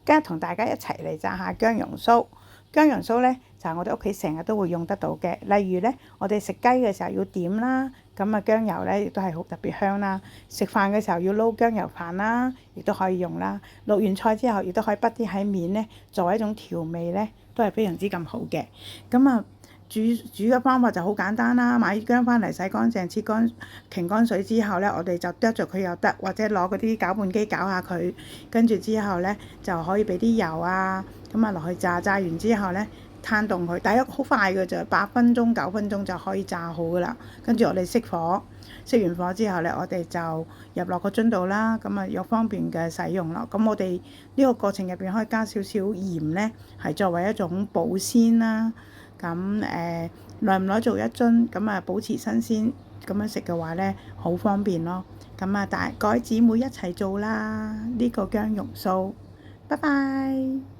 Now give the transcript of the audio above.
今日同大家一齊嚟炸下薑蓉酥。薑蓉酥呢，就係我哋屋企成日都會用得到嘅。例如呢，我哋食雞嘅時候要點啦，咁啊薑油呢亦都係好特別香啦。食飯嘅時候要撈薑油飯啦，亦都可以用啦。淥完菜之後，亦都可以畢啲喺面呢，作為一種調味呢，都係非常之咁好嘅。咁啊〜煮嘅方法就好簡單啦，買薑翻嚟洗乾淨，切乾擎乾水之後呢，我哋就剁咗佢又得，或者攞嗰啲攪拌機攪下佢，跟住之後呢，就可以俾啲油啊，咁啊落去炸，炸完之後呢，攤凍佢，大約好快嘅就8分鐘9分鐘就可以炸好噶啦。跟住我哋熄火，熄完火之後呢，我哋就入落個樽度啦，咁啊又方便嘅使用咯。咁我哋呢個過程入邊可以加少少鹽呢，係作為一種保鮮啦。咁耐唔耐做一樽，咁啊保持新鮮，咁樣食嘅話呢，好方便咯。咁啊，各位姊妹一齊做啦，呢個薑蓉酥，拜拜。